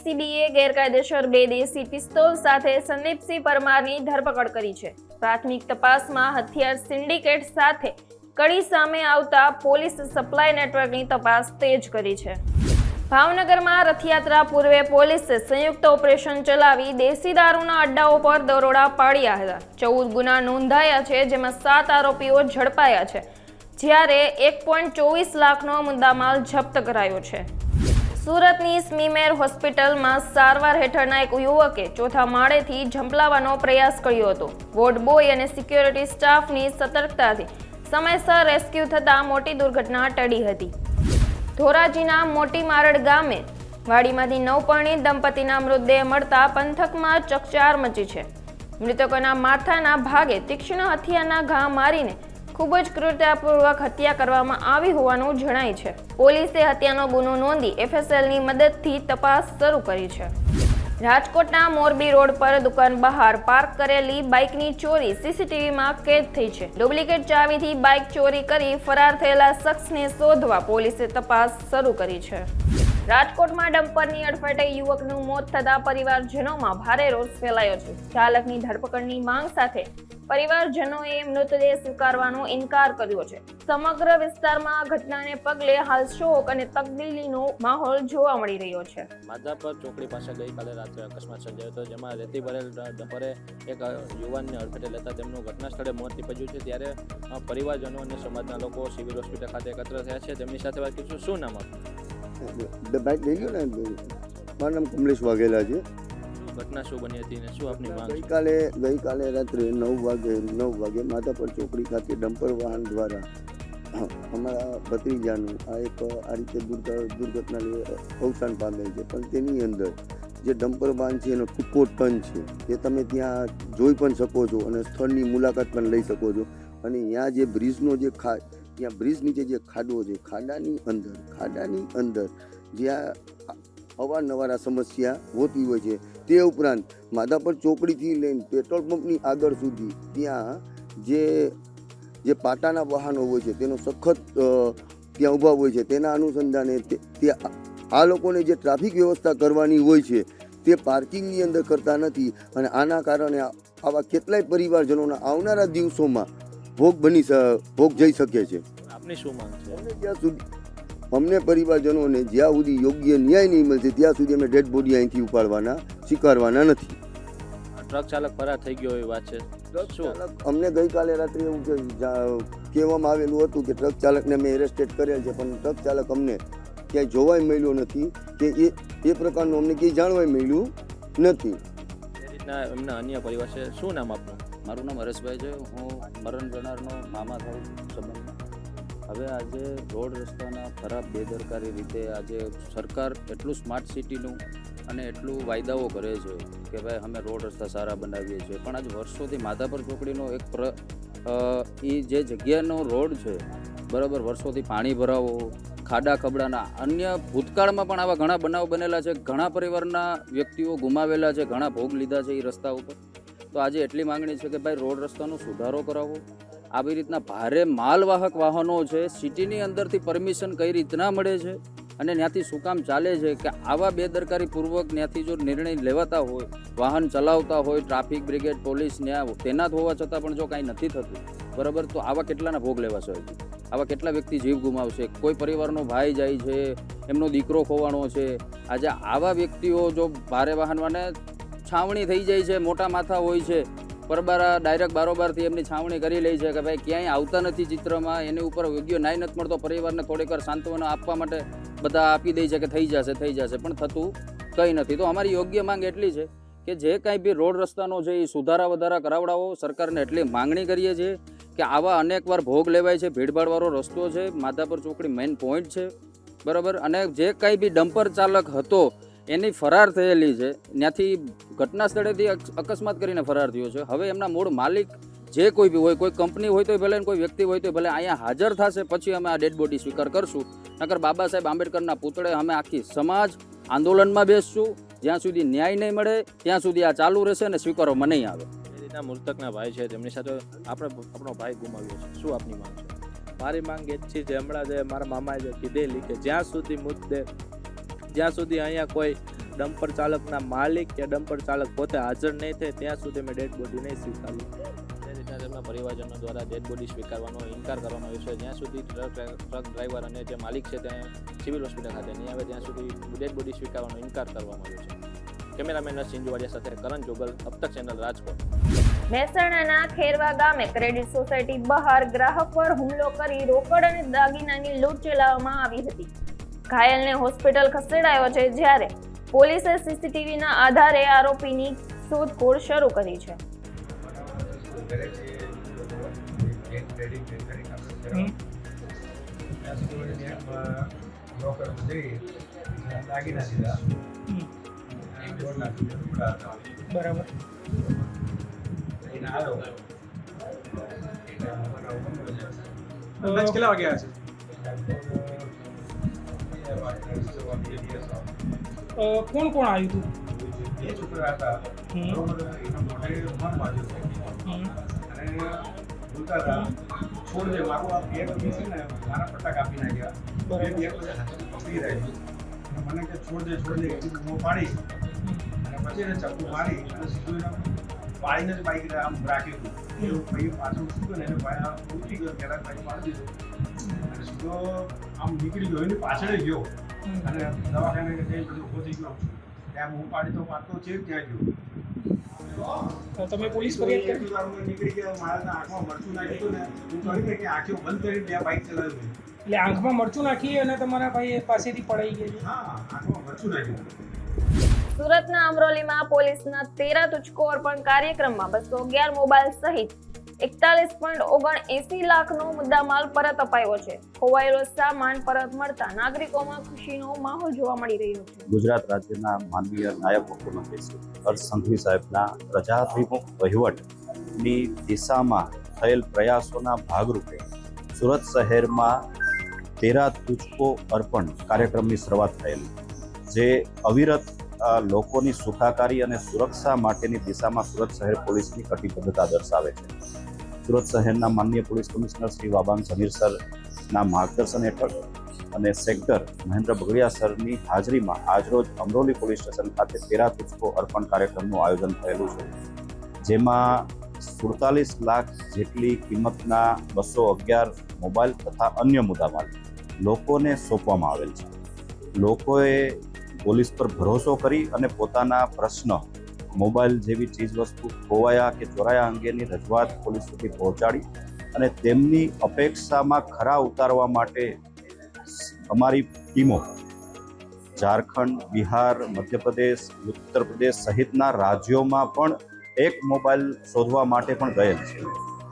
એસીબીએ ગેરકાયદેસર 2 દેશી પિસ્તોલ સાથે સંદીપસિંહ પરમારની ધરપકડ કરી છે। પ્રાથમિક તપાસમાં હથિયાર સિન્ડિકેટ સાથે કડી સામે આવતા પોલીસ સપ્લાય નેટવર્કની તપાસ તેજ કરી છે। ભાવનગરમાં રથયાત્રા પૂર્વે પોલીસે સંયુક્ત ઓપરેશન ચલાવી દેશી દારૂના અડ્ડાઓ પર દરોડા પાડ્યા હતા। 14 ગુના નોંધાયા છે, જેમાં 7 આરોપીઓ ઝડપાયા છે, જ્યારે 1.24 લાખનો મુદ્દામાલ જપ્ત કરાયો છે। સુરતની સ્મીમેર હોસ્પિટલમાં સારવાર હેઠળના એક યુવકે ચોથા માળેથી ઝંપલાવવાનો પ્રયાસ કર્યો હતો। વોર્ડ બોય અને સિક્યોરિટી સ્ટાફની સતર્કતાથી સમયસર રેસ્ક્યુ થતાં મોટી દુર્ઘટના ટળી હતી। ધોરાજીના મોટી મારડ ગામે વાડીમાંથી નવપરણિત દંપતીના મૃતદેહ મળતા પંથકમાં ચકચાર મચી છે। મૃતકોના માથાના ભાગે તીક્ષ્ણ હથિયારના ઘા મારીને ખૂબ જ ક્રૂરતાપૂર્વક હત્યા કરવામાં આવી હોવાનું જણાય છે। પોલીસે હત્યાનો ગુનો નોંધી એફએસએલની મદદથી તપાસ શરૂ કરી છે। રાજકોટના મોરબી રોડ પર દુકાન બહાર પાર્ક કરેલી બાઇકની ચોરી સીસીટીવીમાં કેદ થઈ છે। ડુપ્લિકેટ ચાવીથી બાઇક ચોરી કરી ફરાર થયેલા શખ્સને શોધવા પોલીસે તપાસ શરૂ કરી છે। રાજકોટમાં ડમ્પરની અડફેટે યુવકનું મોત થતા પરિવારજનોમાં ભારે રોષ ફેલાયો છે। ચાલકની ધરપકડની માંગ સાથે પરિવારજનોએ મૃતદેહ સ્વીકારવાનો ઇનકાર કર્યો છે। સમગ્ર વિસ્તારમાં ઘટનાને પગલે હાલ શોક અને તકદીલીનો માહોલ જોવા મળી રહ્યો છે। માધાપર ચોકડી પાસે ગઈકાલે રાત્રે અકસ્માત સર્જાયો હતો, જેમાં રેતી ભરેલ ડમ્પરે એક યુવાનને અડફેટે લેતા તેમનું ઘટના સ્થળે મોત નીપજ્યું છે। ત્યારે પરિવારજનો અને સમાજના લોકો સિવિલ હોસ્પિટલ ખાતે એકત્ર થયા છે। તેમની સાથે વાત કરીશું। શું નામ આપનું? બાઇક લઈ ગયો ને, મારું નામ કમલેશ વાઘેલા છે। ઘટના શું બની હતી અને શું આપની માંગ? ગઈકાલે રાત્રે 9 વાગે માધાપર ચોકડી ખાતે ડમ્પર વાહન દ્વારા અમારા ભત્રીજાનું આ રીતે દુર્ઘટના અવસાન પામેલ છે। પણ તેની અંદર જે ડમ્પર વાહન છે એનો ટૂંકો ટન છે, એ તમે ત્યાં જોઈ પણ શકો છો અને સ્થળની મુલાકાત પણ લઈ શકો છો। અને ત્યાં જે બ્રિજનો જે ત્યાં બ્રિજ નીચે જે ખાડો છે, ખાડાની અંદર જ્યાં અવારનવાર આ સમસ્યા હોતી હોય છે। તે ઉપરાંત માધાપર ચોકડીથી લઈને પેટ્રોલ પંપની આગળ સુધી ત્યાં જે પાટાના વાહનો હોય છે તેનો સખત ત્યાં ઊભા હોય છે। તેના અનુસંધાને તે આ લોકોને જે ટ્રાફિક વ્યવસ્થા કરવાની હોય છે તે પાર્કિંગની અંદર કરતા નથી અને આના કારણે આવા કેટલાય પરિવારજનોના આવનારા દિવસોમાં ભોગ જઈ શકે છે। આપની શું માંગ છે? જ્યાં સુધી અમને પરિવારજનોને જ્યાં સુધી યોગ્ય ન્યાય નહીં મળશે ત્યાં સુધી અમે ડેડ બોડી અહીંથી સ્વીકારવાના નથી। ટ્રક ચાલક ફરાર થઈ ગયો એવી વાત છે। અમને ગઈકાલે રાત્રે એવું કહેવામાં આવેલું હતું કે ટ્રક ચાલકને અમે એરેસ્ટેડ કરેલ છે, પણ ટ્રક ચાલક અમને ક્યાંય જોવાય મળ્યો નથી કે એ પ્રકારનું અમને ક્યાંય જાણવાય મળ્યું નથી। એ રીતના એમના અન્ય પરિવાર છે। શું નામ આપનું? મારું નામ હરેશભાઈ છે। હું મરણ જનારનો મામા થાઉં સંબંધમાં। હવે આજે રોડ રસ્તાના ખરાબ બેદરકારી રીતે આજે સરકાર એટલું સ્માર્ટ સિટીનું અને એટલું વાયદાઓ કરે છે કે ભાઈ અમે રોડ રસ્તા સારા બનાવીએ છીએ, પણ આજ વર્ષોથી માધાપર ચોકડીનો એ જે જગ્યાનો રોડ છે બરાબર, વર્ષોથી પાણી ભરાવો, ખાડા ખબડાના અન્ય ભૂતકાળમાં પણ આવા ઘણા બનાવ બનેલા છે। ઘણા પરિવારના વ્યક્તિઓ ગુમાવેલા છે, ઘણા ભોગ લીધા છે એ રસ્તા ઉપર। તો આજે એટલી માંગણી છે કે ભાઈ રોડ રસ્તાનો સુધારો કરાવો। આવી રીતના ભારે માલવાહક વાહનો છે, સિટીની અંદરથી પરમિશન કઈ રીતના મળે છે અને ત્યાંથી શું કામ ચાલે છે કે આવા બેદરકારીપૂર્વક ત્યાંથી જો નિર્ણય લેવાતા હોય, વાહન ચલાવતા હોય, ટ્રાફિક બ્રિગેડ પોલીસ ત્યાં તૈનાત હોવા છતાં પણ જો કાંઈ નથી થતું બરાબર, તો આવા કેટલાના ભોગ લેવાશે? આવા કેટલા વ્યક્તિ જીવ ગુમાવશે? કોઈ પરિવારનો ભાઈ જાય છે, એમનો દીકરો ખોવાણો છે। આજે આવા વ્યક્તિઓ જો ભારે વાહનવાને છાવણી થઈ જાય છે, મોટા માથા હોય છે, પરબારા ડાયરેક્ટ બારોબારથી એમની છાવણી કરી લે છે કે ભાઈ ક્યાંય આવતા નથી ચિત્રમાં, એની ઉપર યોગ્ય ન્યાય નથી મળતો। પરિવારને થોડીક વાર સાંત્વના આપવા માટે બધા આપી દે છે કે થઈ જશે, પણ થતું કંઈ નથી। તો અમારી યોગ્ય માંગ એટલી છે કે જે કાંઈ બી રોડ રસ્તાનો છે એ સુધારા વધારા કરાવડાવો। સરકારને એટલી માંગણી કરીએ છીએ કે આવા અનેકવાર ભોગ લેવાય છે। ભીડભાડવાળો રસ્તો છે, માધાપર ચોકડી મેઇન પોઈન્ટ છે બરાબર, અને જે કાંઈ બી ડમ્પર ચાલક હતો એની ફરાર થયેલી છે, ત્યાંથી ઘટના સ્થળેથી અકસ્માત કરીને ફરાર થયો છે। હવે એમના મૂળ માલિક જે કોઈ બી હોય, કોઈ કંપની હોય તો ભલે, કોઈ વ્યક્તિ હોય તો ભલે, અહીંયા હાજર થશે પછી અમે આ ડેડ બોડી સ્વીકાર કરશું। નકર બાબા સાહેબ આંબેડકરના પુતળે અમે આખી સમાજ આંદોલનમાં બેસશું। જ્યાં સુધી ન્યાય નહીં મળે ત્યાં સુધી આ ચાલુ રહેશે અને સ્વીકારવામાં નહીં આવે। એ રીતના મૃતકના ભાઈ છે, તેમની સાથે આપણો ભાઈ ગુમાવ્યો છે। શું આપની માંગ છે? મારી માંગ એ જ છે જે હમણાં જે મારા મામાએ જે કીધેલી કે જ્યાં સુધી અહીંયા કોઈ ડમ્પર ચાલકના માલિક કે ડમ્પર ચાલક પોતે હાજર નહીં થાય ત્યાં સુધી અમે ડેડ બોડી નહીં સ્વીકારીએ. એ રીતના તેમના પરિવારજનો દ્વારા ડેડ બોડી સ્વીકારવાનો ઇનકાર કરવામાં આવ્યો છે. જ્યાં સુધી ટ્રક ડ્રાઈવર અને જે માલિક છે ત્યાં સિવિલ હોસ્પિટલ ખાતે નહીં આવે ત્યાં સુધી ડેડ બોડી સ્વીકારવાનો ઇનકાર કરવામાં આવ્યો છે. કેમેરામેન સિંજુવાડિયા સાથે કરણ જોગલ, અબતક ચેનલ, રાજકોટ. મહેસાણાના ખેરવા ગામે ક્રેડિટ સોસાયટી બહાર ગ્રાહક પર હુમલો કરી રોકડ અને દાગીનાની લૂંટ ચલાવવામાં આવી હતી. ઘાયલને હોસ્પિટલ ખસેડાયો છે, જ્યારે પોલીસે સીસીટીવીના આધારે આરોપીની શોધખોળ શરૂ કરી છે. બરાબર. કેટલા વાગે આવ્યા છે? કોણ કોણ આવ્યું હતું? બે છોકરા હતા. બરોબર, એના મોઢે રૂમાલ બાંધ્યો હતો અને બોલતા હતા, છોડ દે મારું આ બેગ છે ને મારા પટ્ટા કાપી નાખ્યા. બે બેગ બધા હાથે પકડી રાખ્યું અને મને કે છોડ દે એટલી બૂમો પાડી અને પછી એને ચપ્પુ મારી અને સીધું એને પાડીને જ બાઈક આમ રાખ્યું હતું. એવું ભાઈ પાછું ઉઠી ગયો ને એને ભાઈ ઉઠી ગયો, પહેલાં ભાઈ મારી દીધું અને સીધો આમ નીકળી ગયો, એની પાછળ ગયો અને દવાખાને જઈ બધું ઊભો થઈ ગયો. ત્યાં હું પાડી તો પાડતો છે ત્યાં ગયો. તમે પોલીસ ફરિયાદ કરી? નીકળી ગયા, મારા આંખમાં મરચું નાખ્યું ને હું કરી કે આંખો બંધ કરીને ત્યાં બાઇક ચલાવ્યું. એટલે આંખમાં મરચું નાખી અને તમારા ભાઈ પાસેથી પડાઈ ગઈ? હા, આંખમાં મરચું નાખ્યું. સુરતના અમરોલીમાં પોલીસના 13 તુચકો અર્પણ કાર્યક્રમમાં 211 મોબાઈલ સહિત 41.79 લાખનો મુદ્દામાલ પરત અપાયો છે. ખોવાયેલો સામાન પરત મળતા નાગરિકોમાં ખુશીનો માહોલ જોવા મળી રહ્યો છે. ગુજરાત રાજ્યના માનનીય નાયબ મુખ્યમંત્રી શ્રી હર્ષ સંઘવી સાહેબના પ્રજાભિમુખ વહીવટની દિશામાં થયેલ પ્રયાસોના ભાગરૂપે સુરત શહેરમાં 13 તુચકો અર્પણ કાર્યક્રમની શરૂઆત થયેલી, જે અવિરત લોકોની સુખાકારી અને સુરક્ષા માટેની દિશામાં સુરત શહેર પોલીસની કટિબદ્ધતા દર્શાવે છે. સુરત શહેરના માનનીય પોલીસ કમિશનર શ્રી વાબાંગ સમીર સરના માર્ગદર્શન હેઠળ અને સેક્ટર મહેન્દ્ર બગડિયા સરની હાજરીમાં આજરોજ અમરોલી પોલીસ સ્ટેશન ખાતે 13 તુચકો અર્પણ કાર્યક્રમનું આયોજન થયેલું છે, જેમાં 47 લાખ જેટલી કિંમતના 211 મોબાઈલ તથા અન્ય મુદ્દામાલ લોકોને સોંપવામાં આવેલ છે. લોકોએ પોલીસ પર ભરોસો કરી અને પોતાના પ્રશ્ન, મોબાઈલ જેવી ચીજવસ્તુ ખોવાયા કે ચોરાયા અંગેની રજૂઆત પોલીસ સુધી પહોંચાડી અને તેમની અપેક્ષામાં ખરા ઉતારવા માટે અમારી ટીમો ઝારખંડ, બિહાર, મધ્યપ્રદેશ, ઉત્તર પ્રદેશ સહિતના રાજ્યોમાં પણ એક મોબાઈલ શોધવા માટે પણ ગયેલ છે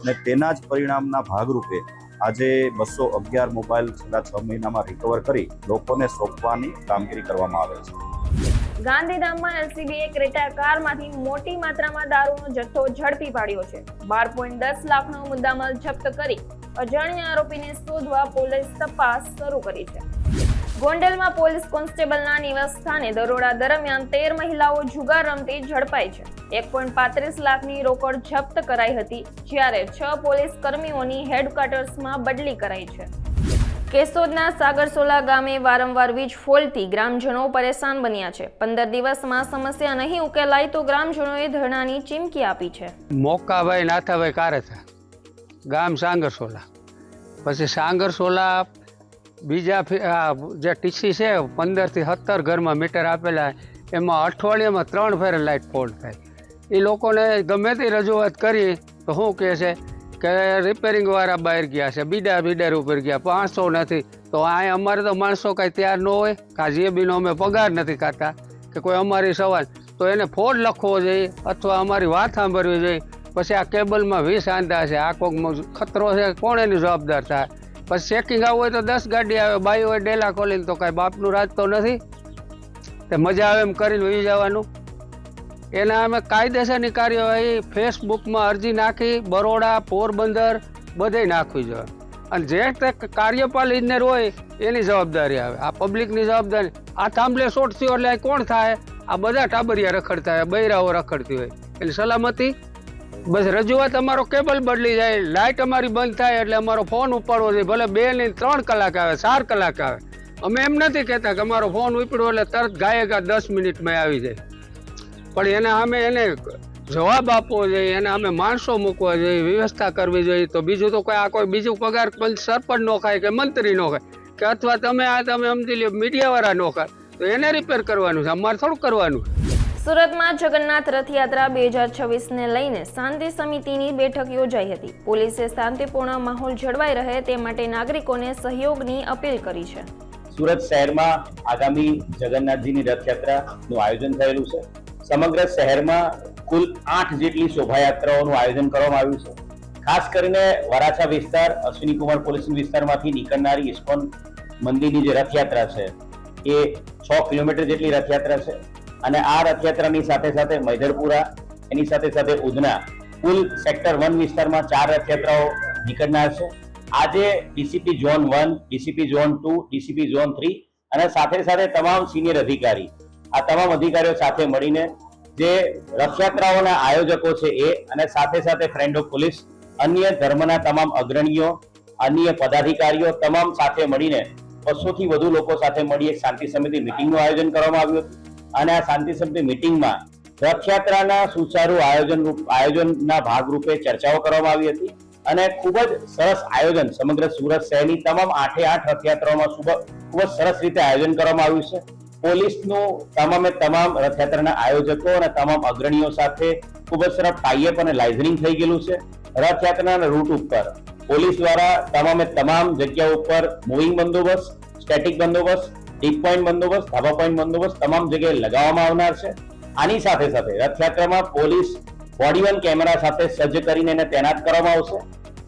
અને તેના જ પરિણામના ભાગરૂપે આજે 211 મોબાઈલ છેલ્લા 6 મહિનામાં રિકવર કરી લોકોને સોંપવાની કામગીરી કરવામાં આવે છે. ગાંધીધામમાં એલસીબીએ ક્રેટા કારમાંથી મોટી માત્રામાં દારૂનો જથ્થો ઝડપી પાડ્યો છે. 12.10 લાખનો મુદ્દામાલ જપ્ત કરી અજાણ્યા આરોપીને શોધવા પોલીસ તપાસ શરૂ કરી છે. ગોંડલમાં પોલીસ કોન્સ્ટેબલના નિવાસ સ્થાને દરોડા દરમિયાન 13 મહિલાઓ જુગાર રમતી ઝડપાઈ છે. 1.35 લાખની રોકડ જપ્ત કરાઈ હતી, જ્યારે 6 પોલીસ કર્મીઓની હેડક્વાર્ટર્સમાં બદલી કરાઈ છે. કેશોદના સાગરસોલા ગામે વારંવાર વીજ ફોલ્ટથી ગ્રામજનો પરેશાન બન્યા છે. 15 દિવસમાં સમસ્યા નહીં ઉકેલાય તો ગ્રામજનોએ ધરણાની ચીમકી આપી છે. મોકાભાઈ નાથાભાઈ કારેથા, ગામ સાંગરસોલા. પછી સાંગરસોલા બીજા જે ટીસી છે 15 થી 17 ઘરમાં મીટર આપેલા, એમાં અઠવાડિયામાં 3 ફેર લાઇટ ફોલ્ટ થાય. એ લોકોને ગમે તે રજૂઆત કરી તો શું કહે છે કે રિપેરિંગવાળા બહાર ગયા છે, બીડા ઉપર ગયા, 500 નથી. તો આ અમારે તો માણસો કાંઈ તૈયાર ન હોય, કાજીએબીનો અમે પગાર નથી ખાતા કે કોઈ અમારી સવાલ, તો એને ફોન લખવો જોઈએ અથવા અમારી વાત સાંભળવી જોઈએ. પછી આ કેબલમાં 20 આંધા છે, આ કોઈક ખતરો છે, કોણ એની જવાબદાર થાય? પછી ચેકિંગ આવવું હોય તો 10 ગાડી આવે, બાઈ હોય ડેલા ખોલીને, તો કાંઈ બાપનું રાજ તો નથી. તે મજા આવે એમ કરીને વહી જવાનું. એના અમે કાયદેસરની કાર્યવાહી ફેસબુકમાં અરજી નાખી, બરોડા, પોરબંદર બધે નાખવી જોઈએ. અને જે કાર્યપાલ ઇજનેર હોય એની જવાબદારી આવે, આ પબ્લિકની જવાબદારી. આ થાંભલે શોર્ટ થયો એટલે કોણ થાય? આ બધા ટાબરિયા રખડતા હોય, બૈરાઓ રખડતી હોય, એટલે સલામતી. બસ રજૂઆત, અમારો કેબલ બદલી જાય, લાઇટ અમારી બંધ થાય એટલે અમારો ફોન ઉપાડવો જોઈએ, ભલે 2 નહીં 3 કલાક આવે, 4 કલાક આવે, અમે એમ નથી કહેતા કે અમારો ફોન ઉપડ્યો એટલે તરત ગાયક 10 મિનિટમાં આવી જાય, પણ એને અમે એને જવાબ આપવો જોઈએ, એને અમે માણસો મૂકવા જોઈએ, વ્યવસ્થા કરવી જોઈએ. તો બીજું તો કોઈ આ કોઈ બીજું પગાર સરપંચ નો ખાય કે મંત્રી નો ખાય કે અથવા તમે સમજી લો મીડિયાવાળા નો ખાય, તો એને રિપેર કરવાનું છે, અમારે થોડું કરવાનું. સુરતમાં જગન્નાથ રથયાત્રા 2026ને લઈને શાંતિ સમિતિની બેઠક યોજાઈ હતી. પોલીસે શાંતિપૂર્ણ માહોલ જળવાઈ રહે તે માટે નાગરિકોને સહયોગની અપીલ કરી છે. સુરત શહેરમાં આગામી જગન્નાથજીની રથયાત્રાનું આયોજન થયેલું છે. સમગ્ર શહેરમાં કુલ 8 જેટલી શોભાયાત્રાઓનું આયોજન કરવામાં આવ્યું છે. ખાસ કરીને વરાછા વિસ્તાર, અશ્વિની કુમાર પોલીસ વિસ્તારમાંથી નીકળનારી ઇસ્કોન મંદિરની જે રથયાત્રા છે એ 6 કિલોમીટર જેટલી રથયાત્રા છે અને આ રથયાત્રાની સાથે સાથે મૈધરપુરા, એની સાથે સાથે ઉધના, કુલ સેક્ટર 1 વિસ્તારમાં 4 રથયાત્રાઓ નીકળનાર છે. આજે DCP zone 1, DCP zone 2, DCP zone 3 અને સાથે સાથે તમામ સિનિયર અધિકારી, આ તમામ અધિકારીઓ સાથે મળીને જે રથયાત્રાઓના આયોજકો છે એ અને સાથે સાથે ફ્રેન્ડ ઓફ પોલીસ, અન્ય ધર્મના તમામ અગ્રણીઓ, અન્ય પદાધિકારીઓ તમામ સાથે મળીને 200 થી વધુ લોકો સાથે મળી એક શાંતિ સમિતિ મિટિંગનું આયોજન કરવામાં આવ્યું હતું અને આ શાંતિ સમિતિ મિટિંગમાં રથયાત્રાના સુચારુ આયોજનના ભાગરૂપે ચર્ચાઓ કરવામાં આવી હતી અને ખૂબ જ સરસ આયોજન સમગ્ર સુરત શહેરની તમામ 8 રથયાત્રાઓમાં ખૂબ જ સરસ રીતે આયોજન કરવામાં આવ્યું છે. પોલીસનું તમામ રથયાત્રાના આયોજકો અને તમામ અગ્રણીઓ સાથે ખૂબ જ સરસ ટાઈઅપ અને લાઇઝનિંગ થઈ ગયેલું છે. રથયાત્રાના રૂટ ઉપર પોલીસ દ્વારા તમામ જગ્યાઓ ઉપર મૂવિંગ બંદોબસ્ત, સ્ટેટિક બંદોબસ્ત, ડીપ પોઈન્ટ બંદોબસ્ત, ધાબા પોઈન્ટ બંદોબસ્ત તમામ જગ્યાએ લગાવવામાં આવનાર છે. આની સાથે સાથે રથયાત્રામાં પોલીસ બોડી વન કેમેરા સાથે સજ્જ કરીને એને તૈનાત કરવામાં આવશે.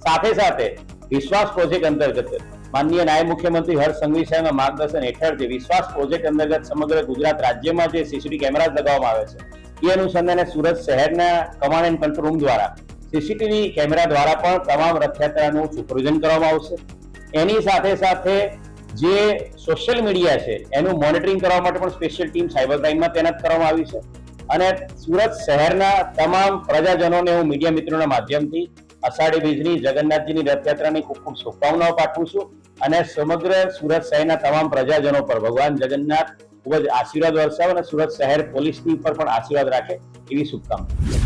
સાથે સાથે વિશ્વાસ પ્રોજેક્ટ અંતર્ગત માનનીય નાયબ મુખ્યમંત્રી હર્ષ સંઘવી સાહેબના માર્ગદર્શન હેઠળ જે વિશ્વાસ પ્રોજેક્ટ અંતર્ગત સમગ્ર ગુજરાત રાજ્યમાં જે સીસીટીવી કેમેરા લગાવવામાં આવે છે એ અનુસંધાને સુરત શહેરના કમાન્ડ એન્ડ કંટ્રોલ રૂમ દ્વારા સીસીટીવી કેમેરા દ્વારા પણ તમામ રથયાત્રાનું સુપરવિઝન કરવામાં આવશે. એની સાથે સાથે જે સોશિયલ મીડિયા છે એનું મોનિટરિંગ કરવા માટે પણ સ્પેશિયલ ટીમ સાયબર ક્રાઇમમાં તૈનાત કરવામાં આવી છે અને સુરત શહેરના તમામ પ્રજાજનોને હું મીડિયા મિત્રોના માધ્યમથી અષાઢી બીજની જગન્નાથજીની રથયાત્રાની ખૂબ ખૂબ શુભકામનાઓ પાઠવું છું અને સમગ્ર સુરત શહેરના તમામ પ્રજાજનો પર ભગવાન જગન્નાથ ખૂબ જ આશીર્વાદ વરસાવે અને સુરત શહેર પોલીસની પર પણ આશીર્વાદ રાખે એવી શુભકામના.